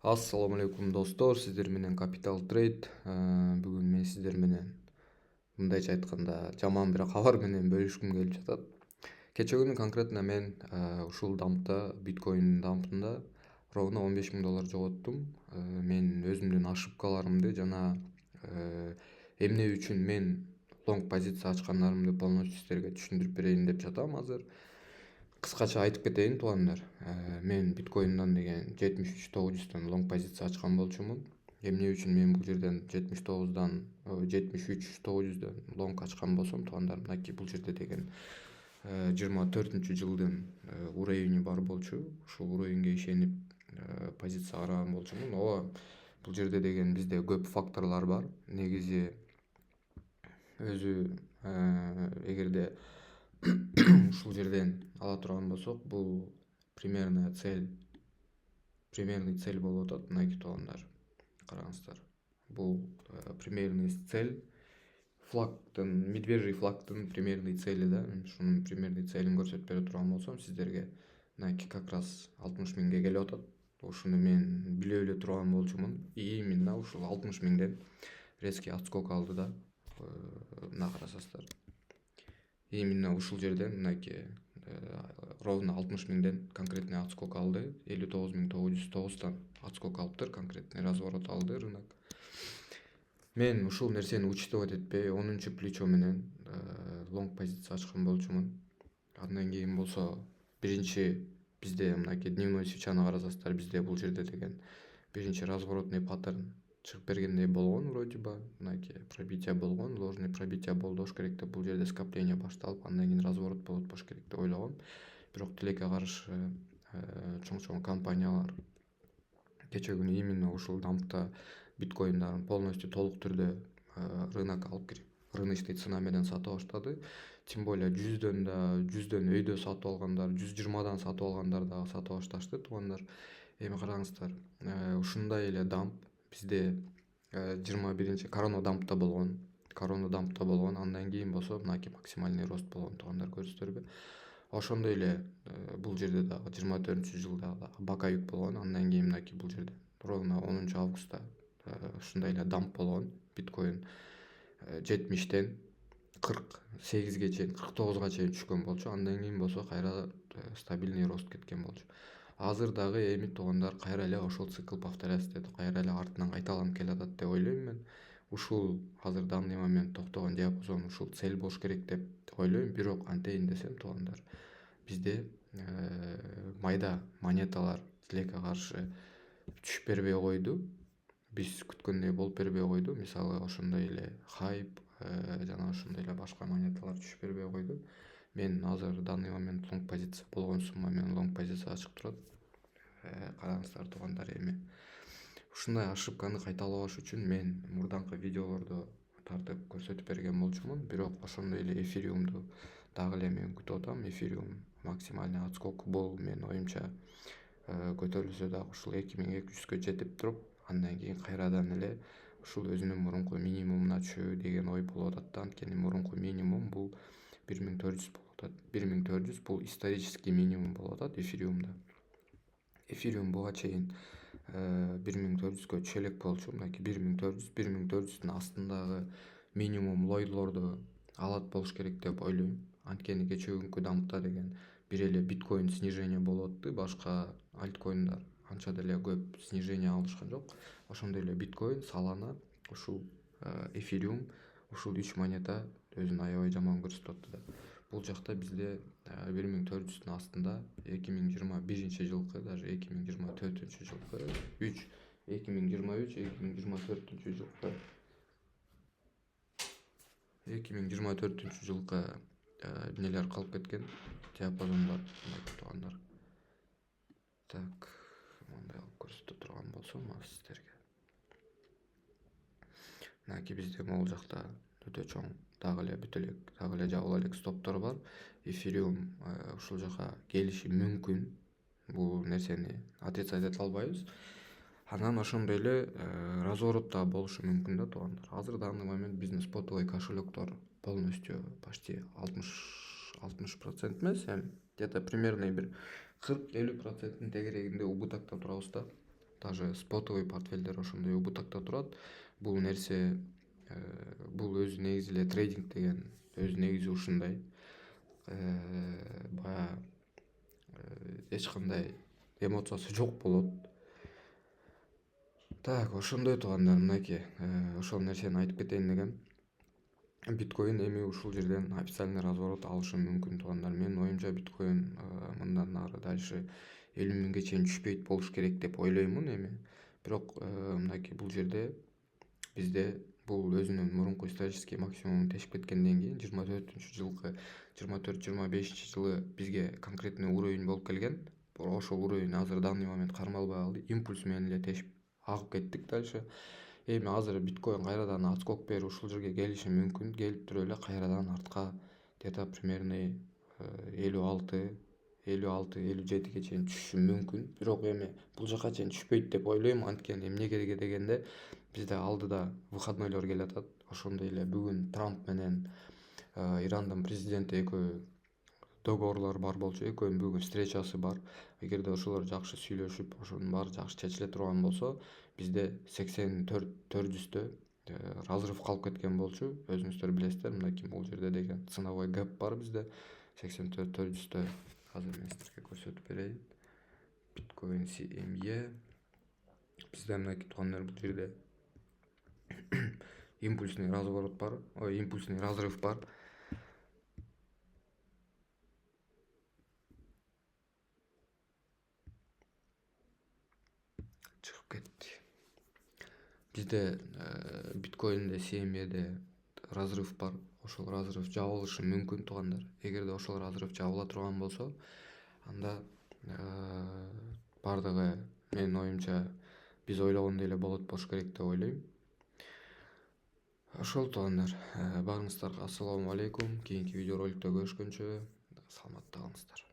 Ассаламу алейкум достор, сиздер менен Capital Trade. Бүгүн мен сиздер менен мындайча айтканда жаман бир кабар менен бөлүшкүм келип жатат. Кече күнү конкретно мен ушул дампта, биткоин дампында ровно $15.000 жоготтум. Мен өзүмдүн ошибкаларымды жана эмне үчүн мен лонг позиция ачкандарымды полностью сиздерге түшүндүрүп берейин деп жатам азыр. Кыскача айтып кетейин туугандар. Мен биткоиндон деген 73.900 лонг позиция ачкан болчумун. Эмне үчүн мен бул жерден 73.900 лонг ачкан болсом туугандар, мынакей бул жерде деген 24-жылдын уровени бар болчу. Ушул уровеньге ишенип позиция караган болчумун. Ооба, бул жерде деген бизде көп факторлор бар. Негизи өзү эгерде ушул жерден ала турган болсок, бул примерный цель болуп атат. Мынакей туугандар, караңыздар. Бул примерный цель флагтын, медвежий флагтын примерный цели да. Ушунун примерный целин көрсөтүп бере турган болсом сиздерге, мынакей как раз 60.000ге келип атат. Ушуну мен билип эле турган болчумун. И именно ушул 60.000ден резкий отскок алды да. Мына карасаңыздар. Именно ушул жерден мынакей ровно 60.000ден конкретный отскок алды. 59.909тан отскок алыптыр, конкретный разворот алды рынок. Мен ушул нерсени учитывать этпей 10 плечо менен лонг позиция ачкан болчумун. Андан кийин болсо биринчи бизде мынакей дневной свечаны карасаңыздар, бизде бул жерде деген биринчи разворотный паттерн чыгып бергендей болгон вроде бы. Мынакей пробитие болгон, ложный пробитие болду болуш керек деп, бул жерде скопление башталып, андан кийин разворот болот болуш керек деп ойлогом. Бирок тилекке каршы чоң компаниялар кече күнү именно ушул дампта биткоиндарын полностью толук түрдө рынокко алып кирип, рыночный цена менен сатып баштады. Тем более 100дөн өйдө сатып алгандар, 120дан сатып алгандар дагы сатып башташты туугандар. Эми караңыздар, ушундай эле дамп бизде 21 корона дампта болгон. Андан кийин болсо мынакей максимальный рост болгон туугандар, көрүсүздарбы? Ошондой эле бул жерде дагы 24-жылда бакаюк болгон. Андан кийин мынакей бул жерде ровно 10 августта ушундай эле дамп болгон. Биткоин 70тен 48ге чейин, 49га чейин түшкөн болчу. Андан кийин болсо кайра стабильный рост кеткен болчу. Азыр дагы эми туугандар кайра эле ошол цикл повторяться этет, кайра эле артынан кайталанып келатат деп ойлойм мен. Ушул азыр данный момент токтогон диапазон ушул цель болуш керек деп ойлойм. Бирок антейин десем туугандар, бизде майда монеталар тилекке каршы түшүп бербей койду. Биз күткөндөй болуп бербей койду. Мисалы ошондой эле хайп жана ошондой эле башка монеталар түшүп бербей койду. Мен азыр данный момент лонг позиция болгон сумма менен лонг позиция ачык турат. Караңыздар туугандар, эми ушундай ошибканы кайталабаш үчүн мен мурдаңкы видеолордо тартып көрсөтүп берген болчумун. Бирок ошондой эле эфириумду дагы эле мен күтүп атам. Эфириум максимальный отскок бул менин оюмча көтөрүлсө дагы ушул 2200гө жетип туруп, андан кийин кайрадан эле ушул өзүнүн мурунку минимумуна түшөбү деген ой болуп атат да. Анткени мурунку минимум бул 1400 болуп атат. 1400 бул исторический минимум болуп атат эфириумда. Эфириум буга чейин 1400гө түшө элек болчу. Мынакей 1400-1400дүн астындагы минимум лойлорду алат болуш керек деп ойлойм. Анткени кече күнкү дампта деген бир эле биткоин снижение болуп атты, башка альткоиндар анча деле көп снижение алышкан жок. Ошондой эле биткоин, солана, ушул эфириум, ушул 3 монета өзүн аябай жаман көрсөтүп атты да. Бул жакта бизде 1400дүн астында 2021-жылкы, даже 2024-жылкы, 2023-2024-жылкы 2024-жылкы эмнелер калып кеткен, диапазондар туугандар. Так, мындай алып көрсөтө турган болсом сиздерге. Мынакей бизде могул жакта өтө чоң дагы эле бүтө элек, дагы эле жабыла элек стоптор бар. Эфириум ушул жака келиши мүмкүн. Бул нерсени отрицать эте албайбыз. Анан ошондой эле разворот да болушу мүмкүн да туугандар. Азыр данный момент биздин спотовый кошелектор полностью почти 60% эмес, где-то примерно бир 40-50%-ин тегерегинде убытокто турабыз да. даже спотовый портфелдер ошондой убутакта турат. Бул нерсе бул өзү негизи эле трейдинг деген өзү негизи ушундай. Баягы эч кандай эмоциясы жок болот. Так, ошондой туугандар, мынакей ошол нерсени айтып кетейин дегем. Биткоин эми ушул жерден официальный разворот алышы мүмкүн туугандар. Менин оюмча биткоин мындан ары дальше 50.000 чейин түшпөйт болуш керек деп ойлоймун эми. Бирок мынакей бул жерде бизде бул өзүнүн мурунку исторический максимумун тешип кеткенден кийин 24-25 жылы бизге конкретный уровень болуп келген. Ошол уровень азыр данный момент кармалбай калды. Импульс менен эле тешип агып кеттик дальше. Эми азыр биткоин кайрадан отскок берип ушул жерге келиши мүмкүн. Келип туруп эле кайрадан артка где-то примерно 56-57ге чейин түшүшү мүмкүн. Бирок эми бул жака чейин түшпөйт деп ойлойм. Анткени эмнеге дегенде бизде алдыда выходнойлор келатат. Ошондой эле бүгүн Трамп менен Ирандын президенти экөө договорлор бар болчу. Экөөнүн бүгүн встречасы бар. Эгерде ошолор жакшы сүйлөшүп, ошонун баары жакшы чечиле турган болсо, бизде 84-400тө разрыв калып кеткен болчу. Өзүңүздөр билесиздер, мынакей бул жерде деген ценовой гэп бар бизде. 84-400тө азыр мен силерге көрсөтүп берейин. Биткоин CME бизде мынакей туугандар бул жерде импульсный разворот бар, импульсный разрыв бар. Чыгып кетти. Бизде биткоинде CMEде разрыв бар. Ошол разрыв жабылышы мүмкүн туугандар. Эгерде ошол разрыв жабыла турган болсо, анда бардыгы менин оюмча биз ойлогондой эле болот болуш керек деп ойлойм. Ошол туугандар, баарыңыздарга ассаламу алейкум. Кийинки видеороликте көрүшкөнчө саламатта калыңыздар.